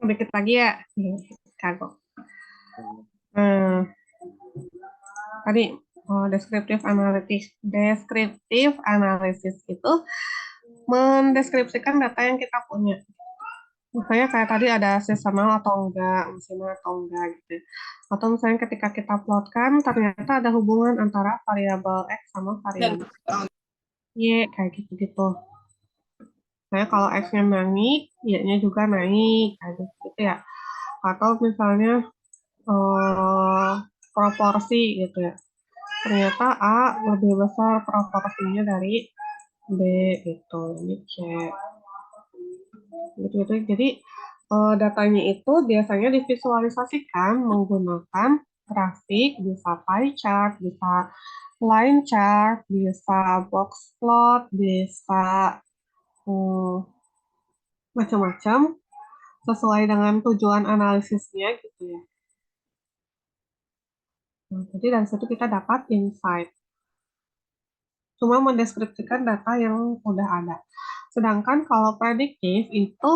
Dikit lagi ya, kagok. Hmm, tadi deskriptif analisis itu mendeskripsikan data yang kita punya. Misalnya kayak tadi ada seasonal atau enggak, musiman atau enggak gitu. Atau misalnya ketika kita plotkan, ternyata ada hubungan antara variabel X sama variabel Y, kayak gitu-gitu. Misalnya kalau X-nya naik, Y-nya juga naik, kayak gitu ya. Atau misalnya eh, proporsi gitu ya. Ternyata A lebih besar proporsinya dari B gitu. Ini C. Gitu-gitu. Jadi datanya itu biasanya divisualisasikan menggunakan grafik, bisa pie chart, bisa line chart, bisa box plot, bisa hmm, macam-macam sesuai dengan tujuan analisisnya gitu ya. Nah, jadi dari situ kita dapat insight. Cuma mendeskripsikan data yang udah ada. Sedangkan kalau prediktif itu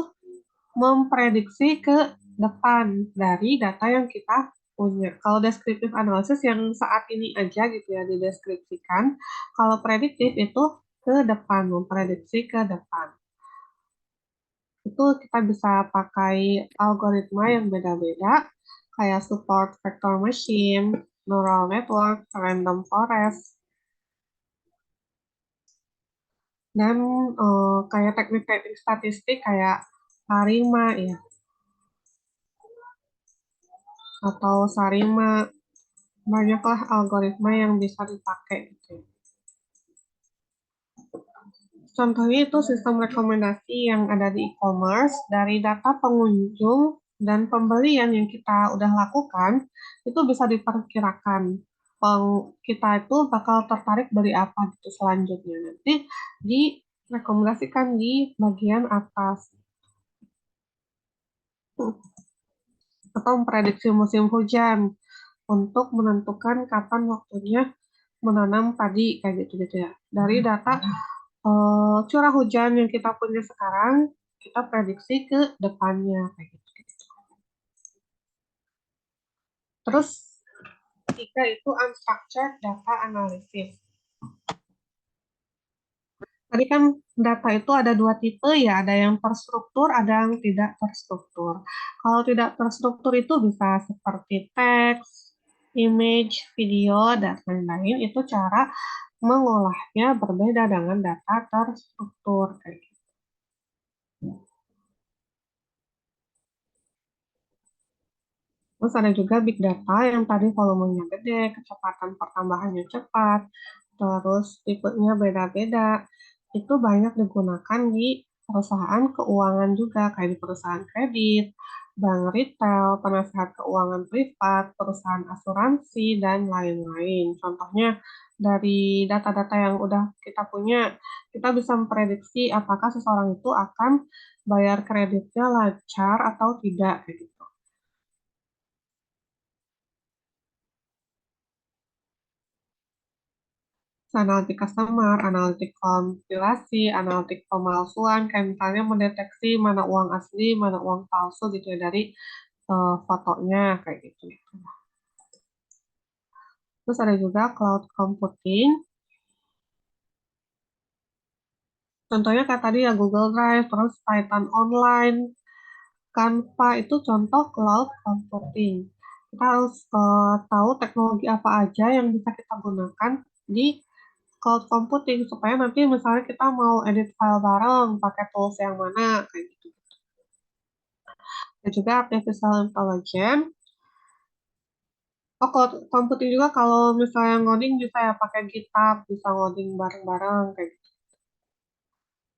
memprediksi ke depan dari data yang kita punya. Kalau deskriptif analisis yang saat ini aja gitu ya dideskripsikan. Kalau prediktif itu ke depan, memprediksi ke depan. Itu kita bisa pakai algoritma yang beda-beda, kayak support vector machine, neural network, random forest, dan kayak teknik-teknik statistik kayak Arima ya, atau Sarima, banyaklah algoritma yang bisa dipakai gitu. Contohnya itu sistem rekomendasi yang ada di e-commerce dari data pengunjung dan pembelian yang kita udah lakukan itu bisa diperkirakan kita itu bakal tertarik beli apa gitu selanjutnya nanti direkomendasikan di bagian atas atau memprediksi musim hujan untuk menentukan kapan waktunya menanam padi kayak gitu gitu ya dari data curah hujan yang kita punya sekarang, kita prediksi ke depannya kayak gitu. Terus ketiga itu unstructured data analysis. Tadi kan data itu ada dua tipe ya, ada yang terstruktur, ada yang tidak terstruktur. Kalau tidak terstruktur itu bisa seperti teks, image, video, dan lain-lain. Itu cara mengolahnya berbeda dengan data terstruktur kayak gitu. Terus ada juga big data yang tadi volumenya gede, kecepatan pertambahannya cepat, terus tipenya beda-beda. Itu banyak digunakan di perusahaan keuangan juga, kayak di perusahaan kredit, bank retail, penasehat keuangan privat, perusahaan asuransi, dan lain-lain. Contohnya dari data-data yang udah kita punya, kita bisa memprediksi apakah seseorang itu akan bayar kreditnya lancar atau tidak, kayak gitu. Analitik customer, analitik kompilasi, analitik pemalsuan, kayak misalnya mendeteksi mana uang asli, mana uang palsu gitu ya dari fotonya kayak gitu. Terus ada juga cloud computing. Contohnya kayak tadi ya Google Drive, terus Python Online, Canva itu contoh cloud computing. Kita harus tahu teknologi apa aja yang bisa kita gunakan di cloud computing supaya nanti misalnya kita mau edit file bareng pakai tools yang mana kayak gitu. Dan juga artificial intelligence. Oh, cloud computing juga kalau misalnya ngoding bisa ya pakai GitHub, bisa ngoding bareng-bareng kayak gitu.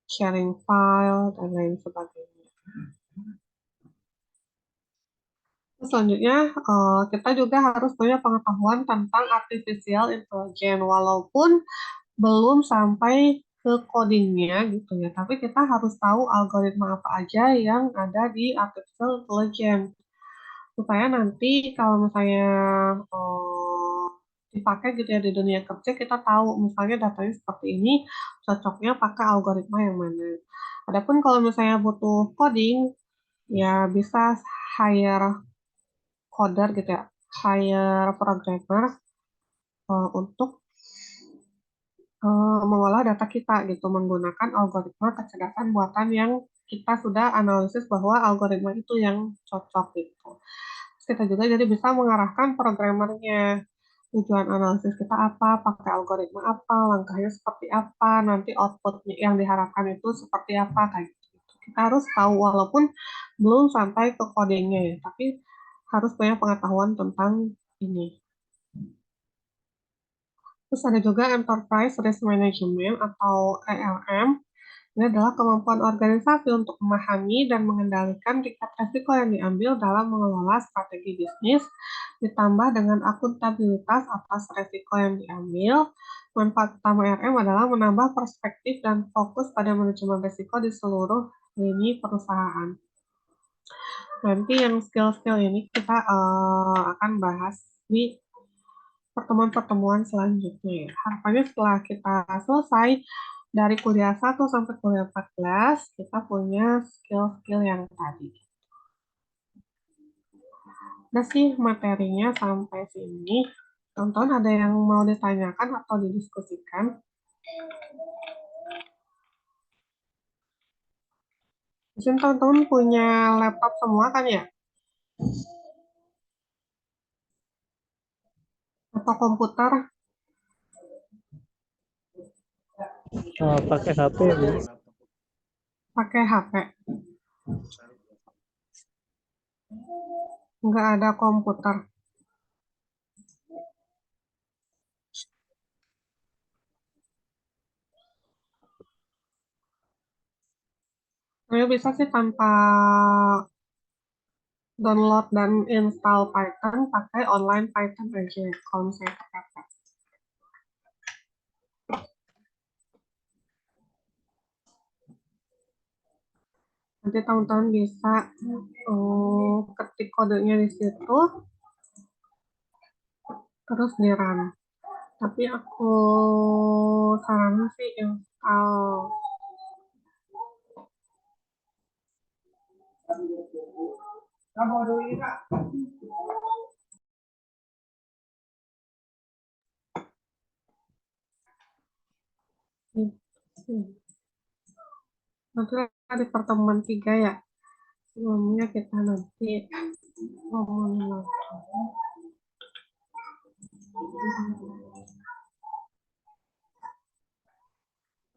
Sharing file dan lain sebagainya. Terus selanjutnya, kita juga harus punya pengetahuan tentang artificial intelligence, walaupun belum sampai ke codingnya gitu ya, tapi kita harus tahu algoritma apa aja yang ada di artificial intelligence supaya nanti kalau misalnya eh, dipakai gitu ya di dunia kerja kita tahu misalnya datanya seperti ini cocoknya pakai algoritma yang mana. Adapun kalau misalnya butuh coding ya bisa hire coder gitu ya, hire programmer untuk mengolah data kita gitu menggunakan algoritma kecerdasan buatan yang kita sudah analisis bahwa algoritma itu yang cocok gitu. Terus kita juga jadi bisa mengarahkan programmernya. Tujuan analisis kita apa, pakai algoritma apa, langkahnya seperti apa, nanti outputnya yang diharapkan itu seperti apa kayak gitu. Kita harus tahu walaupun belum sampai ke codingnya ya, tapi harus punya pengetahuan tentang ini. Terus ada juga Enterprise Risk Management atau ERM. Ini adalah kemampuan organisasi untuk memahami dan mengendalikan tingkat risiko yang diambil dalam mengelola strategi bisnis, ditambah dengan akuntabilitas atas risiko yang diambil. Manfaat utama RM adalah menambah perspektif dan fokus pada manajemen risiko di seluruh lini perusahaan. Nanti yang skill-skill ini kita akan bahas di pertemuan-pertemuan selanjutnya ya. Harapannya setelah kita selesai dari kuliah 1 sampai kuliah 14, kita punya skill-skill yang tadi. Udah sih materinya sampai sini. Tonton ada yang mau ditanyakan atau didiskusikan? Mungkin teman-teman punya laptop semua kan ya? Atau komputer Pakai HP, Bu. pakai HP? Nggak ada komputer. Saya bisa sih tanpa download dan install Python, pakai online Python aja kalau misalnya pakai HP. Nanti teman-teman bisa ketik kodenya di situ, terus di run. Tapi aku saranin sih install. Nanti ada pertemuan 3 ya. Sebelumnya kita nanti ngomongin lagi.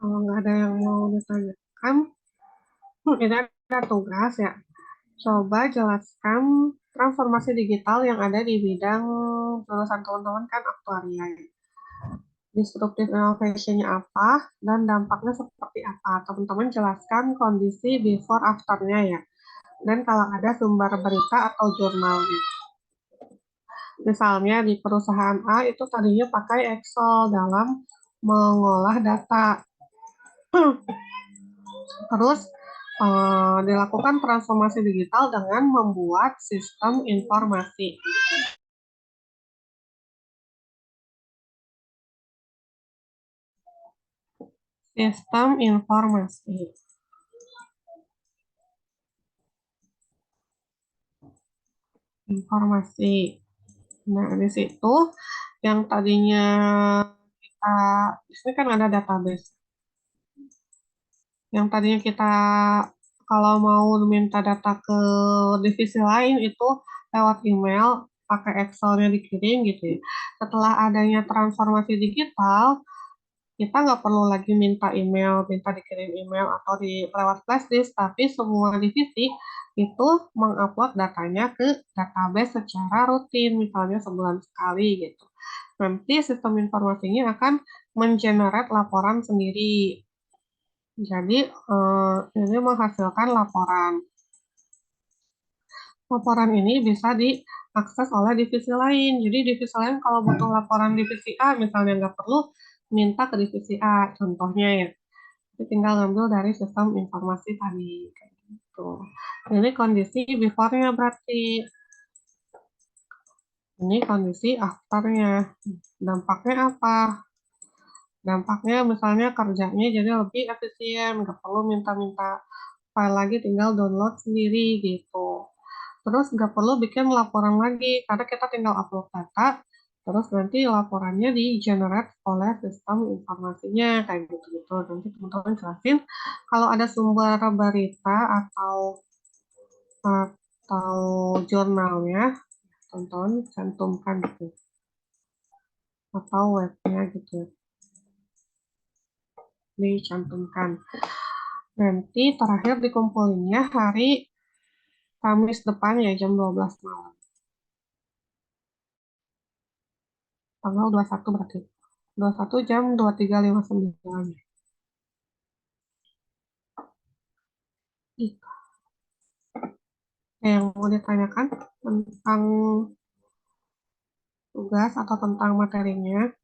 Kalau nggak ada yang mau ditanyakan, ini ada tugas ya. Coba jelaskan transformasi digital yang ada di bidang jurusan teman-teman kan aktuaria ya. Disruptive innovation-nya apa dan dampaknya seperti apa. Teman-teman jelaskan kondisi before after-nya ya. Dan kalau ada sumber berita atau jurnalnya. Misalnya di perusahaan A itu tadinya pakai Excel dalam mengolah data. Terus dilakukan transformasi digital dengan membuat sistem informasi. Sistem informasi. Informasi. Nah, di situ yang tadinya kita, di sini kan ada database. Yang tadinya kita kalau mau minta data ke divisi lain itu lewat email, pakai Excel-nya dikirim gitu ya. Setelah adanya transformasi digital, kita nggak perlu lagi minta email, minta dikirim email atau di lewat flash disk, tapi semua divisi itu mengupload datanya ke database secara rutin, misalnya sebulan sekali gitu. Nanti sistem informasinya akan mengenerate laporan sendiri. Jadi ini menghasilkan laporan. Laporan ini bisa diakses oleh divisi lain. Jadi divisi lain kalau butuh laporan divisi A, misalnya nggak perlu minta ke divisi A, contohnya ya. Jadi tinggal ngambil dari sistem informasi tadi. Kayak gitu. Ini kondisi before-nya berarti. Ini kondisi after-nya. Dampaknya apa? Dampaknya misalnya kerjanya jadi lebih efisien, nggak perlu minta-minta file lagi, tinggal download sendiri gitu. Terus nggak perlu bikin laporan lagi, karena kita tinggal upload data, terus nanti laporannya di generate oleh sistem informasinya, kayak gitu-gitu. Nanti teman-teman jelasin, kalau ada sumber berita atau jurnalnya, tonton, cantumkan gitu, atau webnya gitu, dicantumkan. Nanti terakhir dikumpulinnya hari Kamis depan ya jam 12 malam. Tanggal 21 berarti. 21 jam 23.59. Ih, yang mau ditanyakan tentang tugas atau tentang materinya.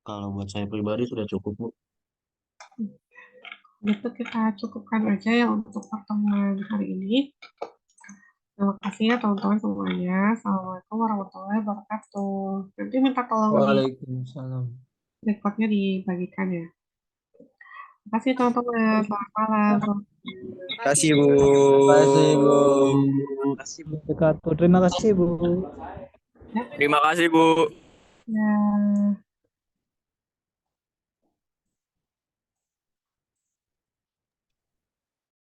Kalau buat saya pribadi sudah cukup, Bu. Itu kita cukupkan aja ya untuk pertemuan hari ini. Terima kasih ya teman-teman semuanya. Assalamualaikum warahmatullahi wabarakatuh. Nanti minta tolong di Waalaikumsalam. recordnya dibagikan ya. Terima kasih teman-teman. Selamat malam. Selamat Terima kasih, Bu. Terima kasih, Bu. Terima kasih Bu. ya. Terima kasih, Bu. Ya.